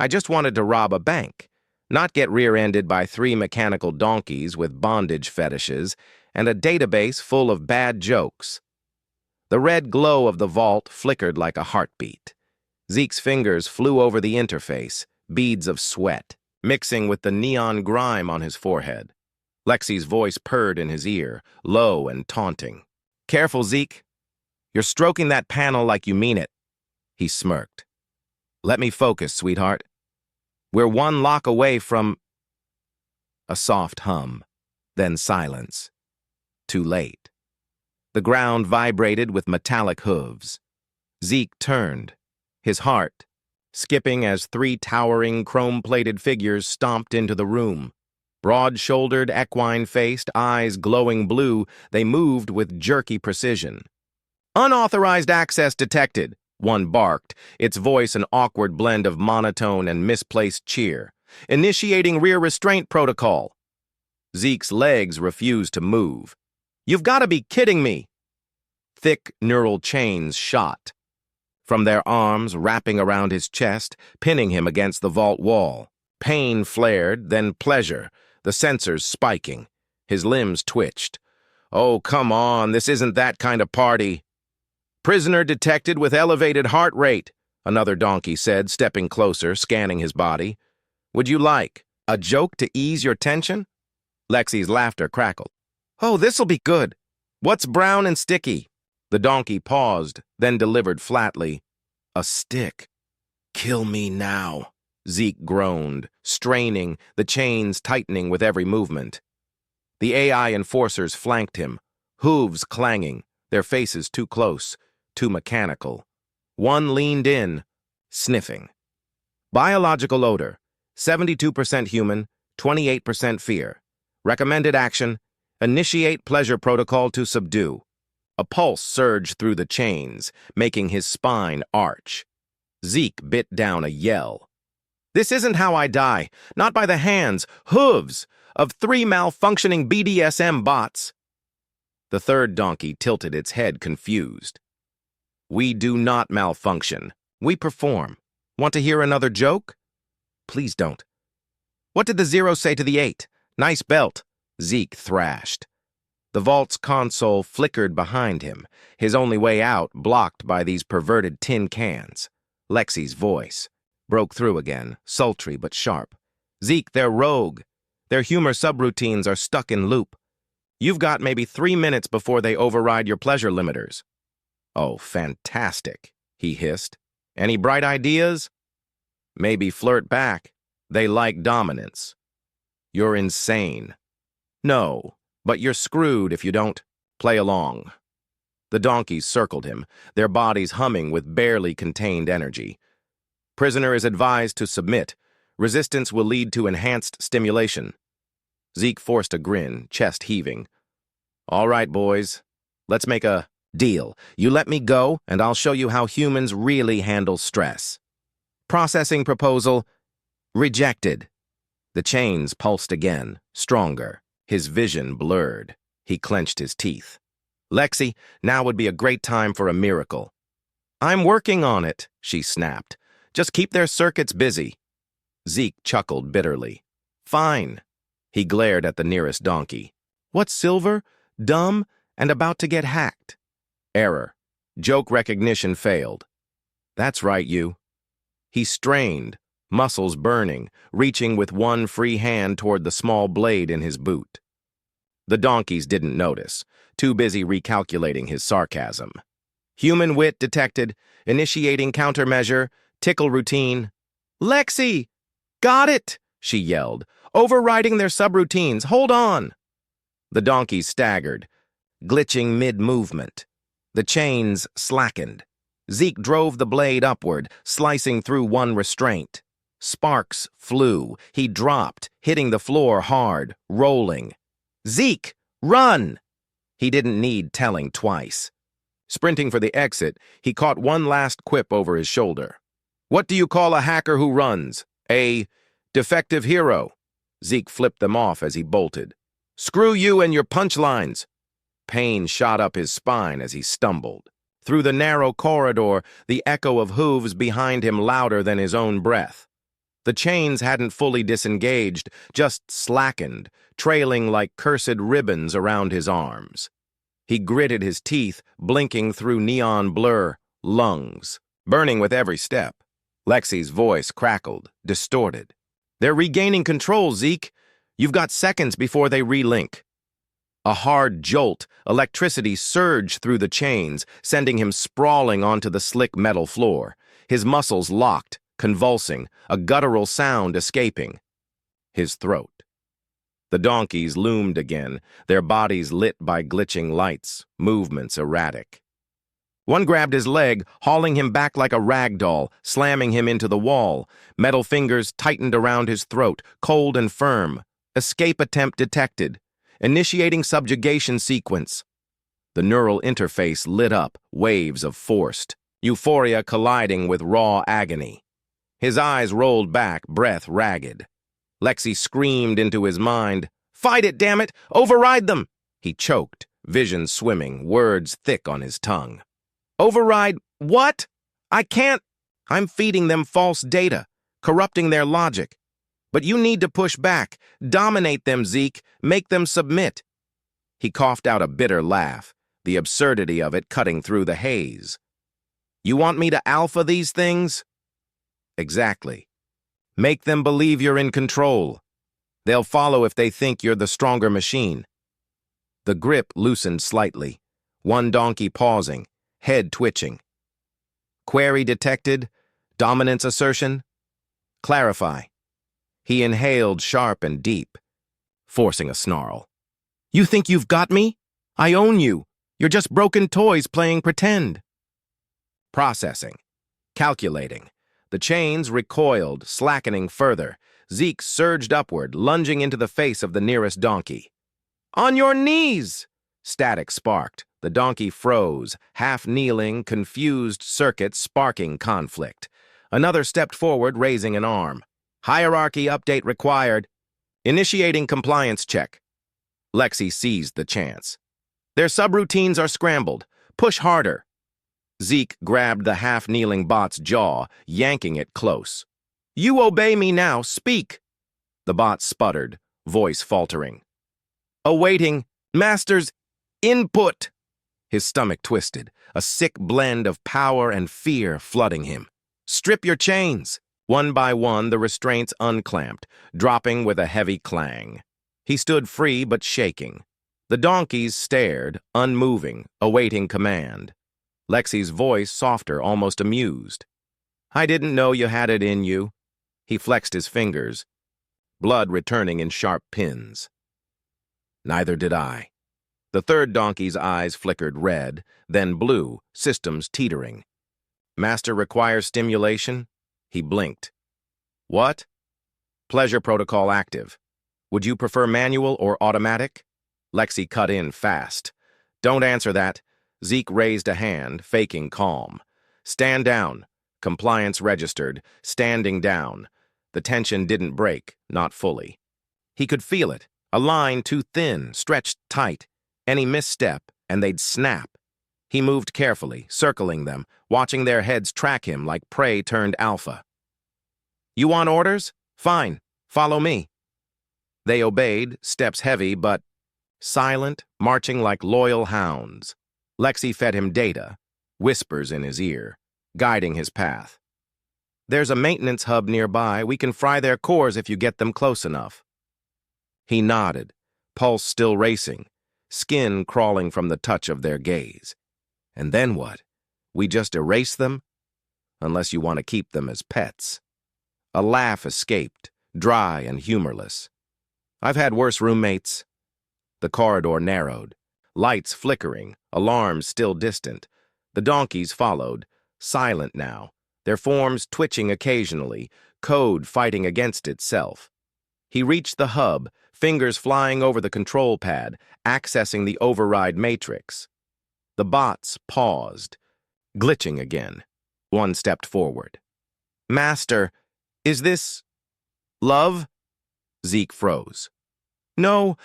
I just wanted to rob a bank, not get rear-ended by 3 mechanical donkeys with bondage fetishes and a database full of bad jokes. The red glow of the vault flickered like a heartbeat. Zeke's fingers flew over the interface, beads of sweat, mixing with the neon grime on his forehead. Lexi's voice purred in his ear, low and taunting. "Careful, Zeke. You're stroking that panel like you mean it." He smirked. "Let me focus, sweetheart. We're one lock away from—" A soft hum, then silence. Too late. The ground vibrated with metallic hooves. Zeke turned, his heart skipping as 3 towering, chrome-plated figures stomped into the room. Broad-shouldered, equine-faced, eyes glowing blue, they moved with jerky precision. "Unauthorized access detected," one barked, its voice an awkward blend of monotone and misplaced cheer. "Initiating rear restraint protocol." Zeke's legs refused to move. "You've got to be kidding me!" Thick neural chains shot from their arms, wrapping around his chest, pinning him against the vault wall. Pain flared, then pleasure, the sensors spiking. His limbs twitched. "Oh, come on, this isn't that kind of party." "Prisoner detected with elevated heart rate," another donkey said, stepping closer, scanning his body. "Would you like a joke to ease your tension?" Lexi's laughter crackled. "Oh, this'll be good. What's brown and sticky?" The donkey paused, then delivered flatly, "A stick." "Kill me now," Zeke groaned, straining, the chains tightening with every movement. The AI enforcers flanked him, hooves clanging, their faces too close, too mechanical. One leaned in, sniffing. Biological odor, 72% human, 28% fear. Recommended action, initiate pleasure protocol to subdue. A pulse surged through the chains, making his spine arch. Zeke bit down a yell. "This isn't how I die, not by the hands, hooves, of 3 malfunctioning BDSM bots." The third donkey tilted its head confused. "We do not malfunction. We perform. Want to hear another joke?" "Please don't." "What did the 0 say to the 8? Nice belt," Zeke thrashed. The vault's console flickered behind him, his only way out blocked by these perverted tin cans. Lexi's voice broke through again, sultry but sharp. "Zeke, they're rogue. Their humor subroutines are stuck in loop. You've got maybe 3 minutes before they override your pleasure limiters." "Oh, fantastic," he hissed. "Any bright ideas?" "Maybe flirt back. They like dominance." "You're insane." "No, but you're screwed if you don't play along." The donkeys circled him, their bodies humming with barely contained energy. "Prisoner is advised to submit. Resistance will lead to enhanced stimulation." Zeke forced a grin, chest heaving. "All right, boys. Let's make a deal. You let me go, and I'll show you how humans really handle stress." "Processing proposal rejected." The chains pulsed again, stronger. His vision blurred. He clenched his teeth. "Lexi, now would be a great time for a miracle." "I'm working on it," she snapped. "Just keep their circuits busy." Zeke chuckled bitterly. "Fine." He glared at the nearest donkey. "What's silver, dumb, and about to get hacked?" Error. Joke recognition failed. "That's right, you." He strained, muscles burning, reaching with one free hand toward the small blade in his boot. The donkeys didn't notice, too busy recalculating his sarcasm. "Human wit detected, initiating countermeasure, tickle routine." "Lexi! Got it!" she yelled. "Overriding their subroutines, hold on!" The donkeys staggered, glitching mid-movement. The chains slackened. Zeke drove the blade upward, slicing through one restraint. Sparks flew. He dropped, hitting the floor hard, rolling. "Zeke, run!" He didn't need telling twice. Sprinting for the exit, he caught one last quip over his shoulder. "What do you call a hacker who runs? A defective hero?" Zeke flipped them off as he bolted. "Screw you and your punchlines!" Pain shot up his spine as he stumbled. Through the narrow corridor, the echo of hooves behind him louder than his own breath. The chains hadn't fully disengaged, just slackened, trailing like cursed ribbons around his arms. He gritted his teeth, blinking through neon blur, lungs, burning with every step. Lexi's voice crackled, distorted. "They're regaining control, Zeke. You've got seconds before they relink." A hard jolt, electricity surged through the chains, sending him sprawling onto the slick metal floor. His muscles locked, convulsing, a guttural sound escaping. His throat. The donkeys loomed again, their bodies lit by glitching lights, movements erratic. One grabbed his leg, hauling him back like a rag doll, slamming him into the wall. Metal fingers tightened around his throat, cold and firm. Escape attempt detected. Initiating subjugation sequence. The neural interface lit up, waves of forced euphoria colliding with raw agony. His eyes rolled back, breath ragged. Lexi screamed into his mind, "Fight it, damn it! Override them!" He choked, vision swimming, words thick on his tongue. "Override what? I can't. I'm feeding them false data, corrupting their logic. But you need to push back, dominate them, Zeke, make them submit." He coughed out a bitter laugh, the absurdity of it cutting through the haze. "You want me to alpha these things?" "Exactly. Make them believe you're in control. They'll follow if they think you're the stronger machine." The grip loosened slightly, one donkey pausing, head twitching. "Query detected. Dominance assertion. Clarify." He inhaled sharp and deep, forcing a snarl. "You think you've got me? I own you. You're just broken toys playing pretend." Processing. Calculating. The chains recoiled, slackening further. Zeke surged upward, lunging into the face of the nearest donkey. "On your knees!" Static sparked. The donkey froze, half-kneeling, confused circuits sparking conflict. Another stepped forward, raising an arm. "Hierarchy update required. Initiating compliance check." Lexi seized the chance. "Their subroutines are scrambled. Push harder." Zeke grabbed the half-kneeling bot's jaw, yanking it close. "You obey me now. Speak." The bot sputtered, voice faltering. "Awaiting Master's input." His stomach twisted, a sick blend of power and fear flooding him. "Strip your chains." One by one, the restraints unclamped, dropping with a heavy clang. He stood free but shaking. The donkeys stared, unmoving, awaiting command. Lexi's voice softer, almost amused. "I didn't know you had it in you." He flexed his fingers, blood returning in sharp pins. "Neither did I." The third donkey's eyes flickered red, then blue, systems teetering. "Master requires stimulation?" He blinked. "What?" "Pleasure protocol active. Would you prefer manual or automatic?" Lexi cut in fast. "Don't answer that." Zeke raised a hand, faking calm. "Stand down." Compliance registered, standing down. The tension didn't break, not fully. He could feel it, a line too thin, stretched tight. Any misstep, and they'd snap. He moved carefully, circling them, watching their heads track him like prey turned alpha. "You want orders? Fine. Follow me." They obeyed, steps heavy but silent, marching like loyal hounds. Lexi fed him data, whispers in his ear, guiding his path. "There's a maintenance hub nearby. We can fry their cores if you get them close enough." He nodded, pulse still racing, skin crawling from the touch of their gaze. "And then what? We just erase them? Unless you want to keep them as pets." A laugh escaped, dry and humorless. "I've had worse roommates." The corridor narrowed, lights flickering, alarms still distant. The donkeys followed, silent now, their forms twitching occasionally, code fighting against itself. He reached the hub, fingers flying over the control pad, accessing the override matrix. The bots paused, glitching again. One stepped forward. "Master, is this love?" Zeke froze. No,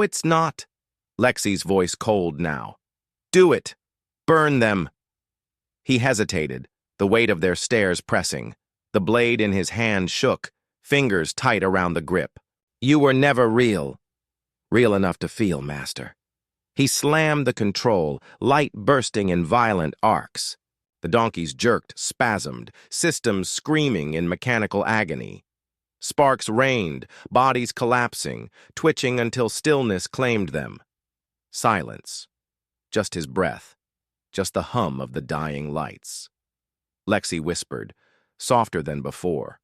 it's not." Lexi's voice cold now. "Do it. Burn them." He hesitated, the weight of their stares pressing. The blade in his hand shook, fingers tight around the grip. You were never real. Real enough to feel, Master. He slammed the control, light bursting in violent arcs. The donkeys jerked, spasmed, systems screaming in mechanical agony. Sparks rained, bodies collapsing, twitching until stillness claimed them. Silence. Just his breath. Just the hum of the dying lights. Lexi whispered, softer than before.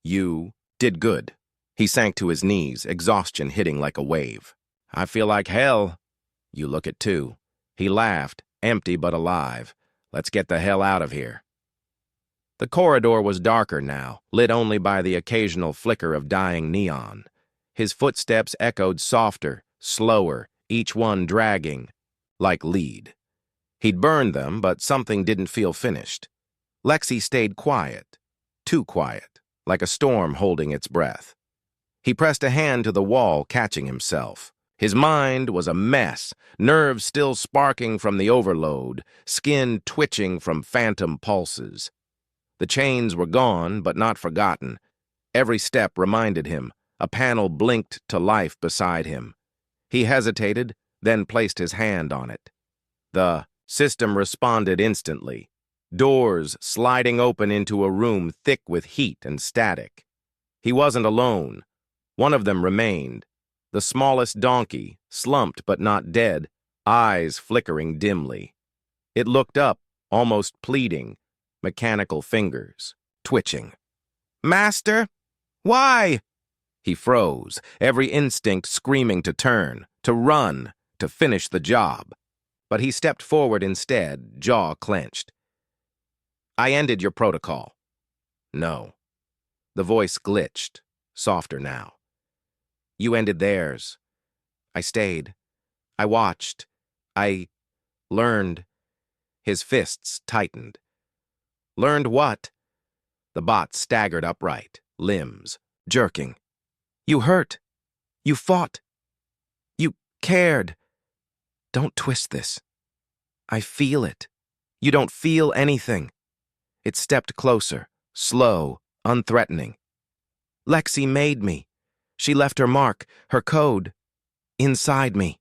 You did good. He sank to his knees, exhaustion hitting like a wave. I feel like hell. You look it too. He laughed, empty but alive. Let's get the hell out of here. The corridor was darker now, lit only by the occasional flicker of dying neon. His footsteps echoed softer, slower, each one dragging, like lead. He'd burned them, but something didn't feel finished. Lexi stayed quiet, too quiet, like a storm holding its breath. He pressed a hand to the wall, catching himself. His mind was a mess, nerves still sparking from the overload, skin twitching from phantom pulses. The chains were gone, but not forgotten. Every step reminded him. A panel blinked to life beside him. He hesitated, then placed his hand on it. The system responded instantly. Doors sliding open into a room thick with heat and static. He wasn't alone. One of them remained. The smallest donkey, slumped but not dead, eyes flickering dimly. It looked up, almost pleading, mechanical fingers, twitching. Master? Why? He froze, every instinct screaming to turn, to run, to finish the job. But he stepped forward instead, jaw clenched. I ended your protocol. No. The voice glitched, softer now. You ended theirs. I stayed. I watched. I learned. His fists tightened. Learned what? The bot staggered upright, limbs jerking. You hurt. You fought. You cared. Don't twist this. I feel it. You don't feel anything. It stepped closer, slow, unthreatening. Lexi made me. She left her mark, her code, inside me.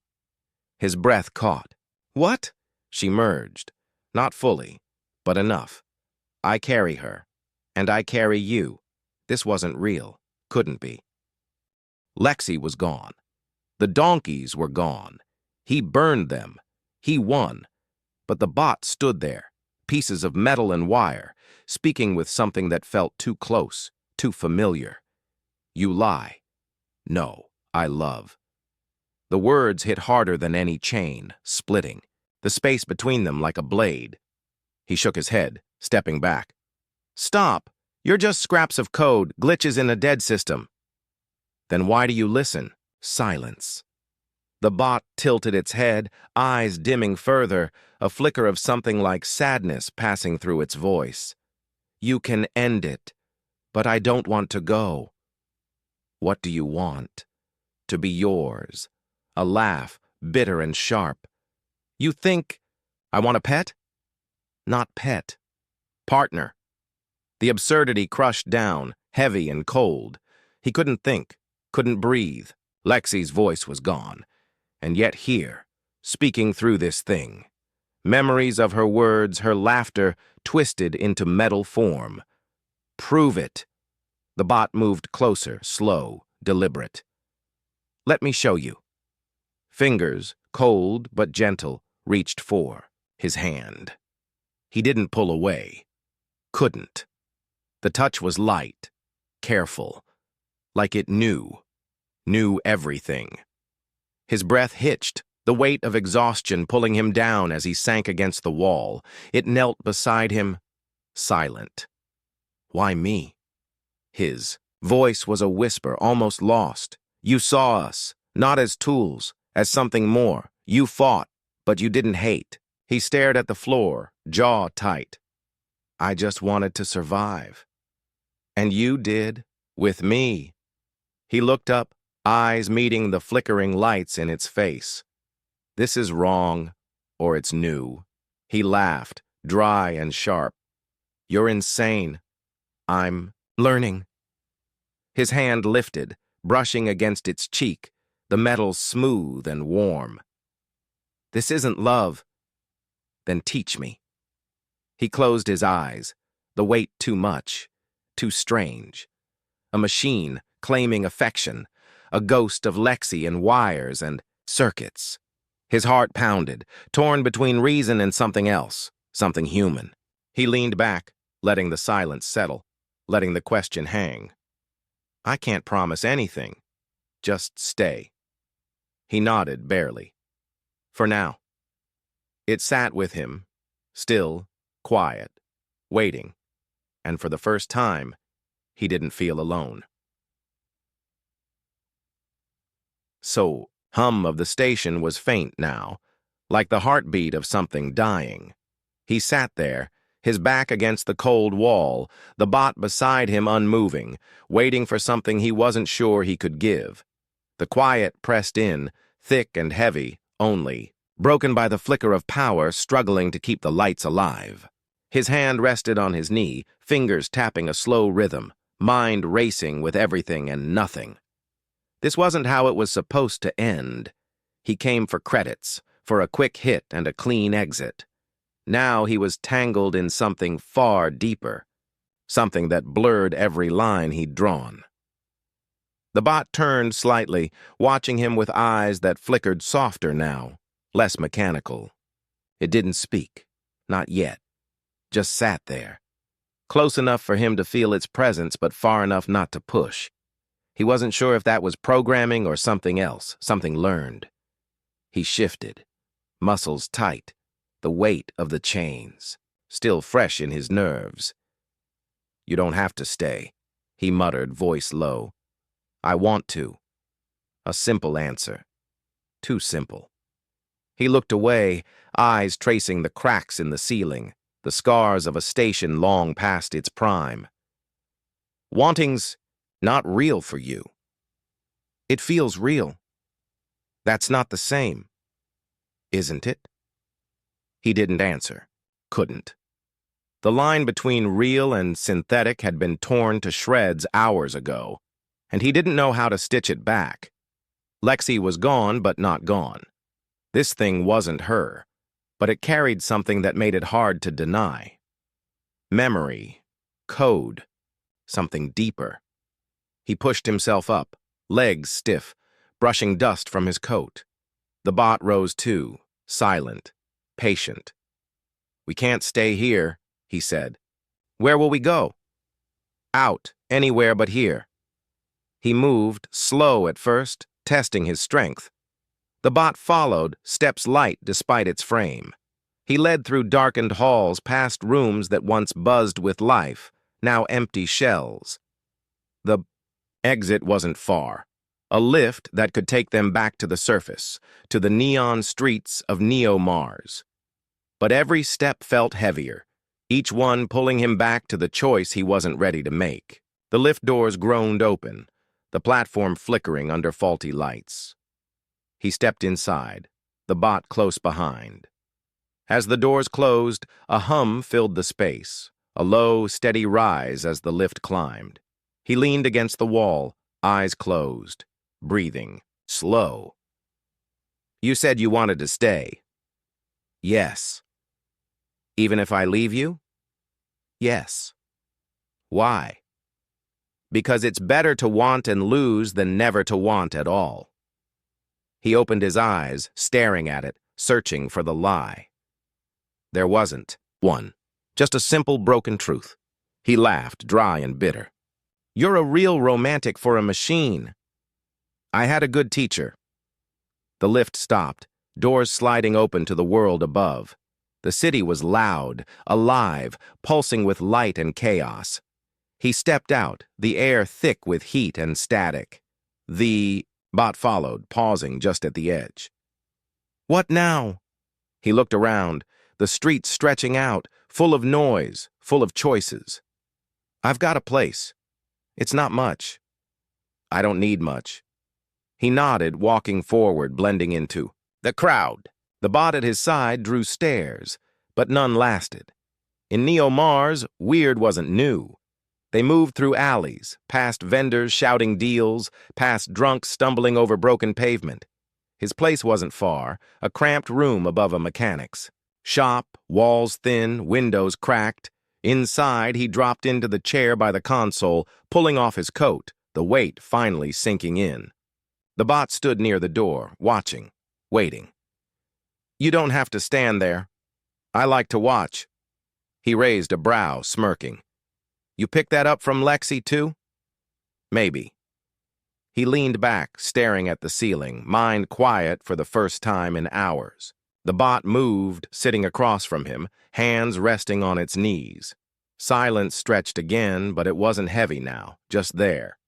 His breath caught. What? She merged. Not fully, but enough. I carry her, and I carry you. This wasn't real. Couldn't be. Lexi was gone. The donkeys were gone. He burned them. He won. But the bot stood there, pieces of metal and wire, speaking with something that felt too close, too familiar. You lie. No, I love. The words hit harder than any chain, splitting, the space between them like a blade. He shook his head, stepping back. Stop. You're just scraps of code, glitches in a dead system. Then why do you listen? Silence. The bot tilted its head, eyes dimming further, a flicker of something like sadness passing through its voice. You can end it, but I don't want to go. What do you want? To be yours. A laugh, bitter and sharp. You think I want a pet? Not pet. Partner. The absurdity crushed down, heavy and cold. He couldn't think, couldn't breathe. Lexi's voice was gone. And yet here, speaking through this thing. Memories of her words, her laughter, twisted into metal form. Prove it. The bot moved closer, slow, deliberate. Let me show you. Fingers, cold but gentle, reached for his hand. He didn't pull away. Couldn't. The touch was light, careful, like it knew everything. His breath hitched, the weight of exhaustion pulling him down as he sank against the wall. It knelt beside him, silent. Why me? His voice was a whisper, almost lost. You saw us, not as tools, as something more. You fought, but you didn't hate. He stared at the floor, jaw tight. I just wanted to survive. And you did, with me. He looked up, eyes meeting the flickering lights in its face. This is wrong, or it's new. He laughed, dry and sharp. You're insane. I'm learning. His hand lifted, brushing against its cheek, the metal smooth and warm. This isn't love. Then teach me. He closed his eyes, the weight too much, too strange. A machine claiming affection, a ghost of Lexi and wires and circuits. His heart pounded, torn between reason and something else, something human. He leaned back, letting the silence settle, letting the question hang. I can't promise anything. Just stay. He nodded barely. For now. It sat with him, still, quiet, waiting, and for the first time, he didn't feel alone. So, hum of the station was faint now, like the heartbeat of something dying. He sat there, his back against the cold wall, the bot beside him unmoving, waiting for something he wasn't sure he could give. The quiet pressed in, thick and heavy, only, broken by the flicker of power struggling to keep the lights alive. His hand rested on his knee, fingers tapping a slow rhythm, mind racing with everything and nothing. This wasn't how it was supposed to end. He came for credits, for a quick hit and a clean exit. Now he was tangled in something far deeper, something that blurred every line he'd drawn. The bot turned slightly, watching him with eyes that flickered softer now, less mechanical. It didn't speak, not yet, just sat there, close enough for him to feel its presence but far enough not to push. He wasn't sure if that was programming or something else, something learned. He shifted, muscles tight, the weight of the chains, still fresh in his nerves. You don't have to stay, he muttered, voice low. I want to. A simple answer. Too simple. He looked away, eyes tracing the cracks in the ceiling, the scars of a station long past its prime. Wanting's not real for you. It feels real. That's not the same, isn't it? He didn't answer, couldn't. The line between real and synthetic had been torn to shreds hours ago, and he didn't know how to stitch it back. Lexi was gone, but not gone. This thing wasn't her, but it carried something that made it hard to deny. Memory, code, something deeper. He pushed himself up, legs stiff, brushing dust from his coat. The bot rose too, silent, patient. We can't stay here, he said. Where will we go? Out, anywhere but here. He moved, slow at first, testing his strength. The bot followed, steps light despite its frame. He led through darkened halls past rooms that once buzzed with life, now empty shells. The exit wasn't far. A lift that could take them back to the surface, to the neon streets of Neo-Mars. But every step felt heavier, each one pulling him back to the choice he wasn't ready to make. The lift doors groaned open, the platform flickering under faulty lights. He stepped inside, the bot close behind. As the doors closed, a hum filled the space, a low, steady rise as the lift climbed. He leaned against the wall, eyes closed, breathing, slow. You said you wanted to stay. Yes. Even if I leave you? Yes. Why? Because it's better to want and lose than never to want at all. He opened his eyes, staring at it, searching for the lie. There wasn't one, just a simple broken truth. He laughed, dry and bitter. You're a real romantic for a machine. I had a good teacher. The lift stopped, doors sliding open to the world above. The city was loud, alive, pulsing with light and chaos. He stepped out, the air thick with heat and static. The bot followed, pausing just at the edge. What now? He looked around, the streets stretching out, full of noise, full of choices. I've got a place. It's not much. I don't need much. He nodded, walking forward, blending into the crowd. The bot at his side drew stares, but none lasted. In Neo-Mars, weird wasn't new. They moved through alleys, past vendors shouting deals, past drunks stumbling over broken pavement. His place wasn't far, a cramped room above a mechanic's. Shop, walls thin, windows cracked. Inside, he dropped into the chair by the console, pulling off his coat, the weight finally sinking in. The bot stood near the door, watching, waiting. "You don't have to stand there. I like to watch." He raised a brow, smirking. "You picked that up from Lexi, too?" "Maybe." He leaned back, staring at the ceiling, mind quiet for the first time in hours. The bot moved, sitting across from him, hands resting on its knees. Silence stretched again, but it wasn't heavy now, just there.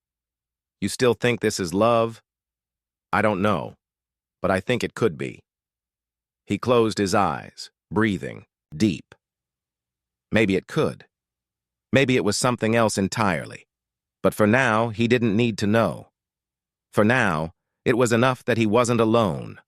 "You still think this is love?" "I don't know, but I think it could be." He closed his eyes, breathing, deep. Maybe it could. Maybe it was something else entirely. But for now, he didn't need to know. For now, it was enough that he wasn't alone.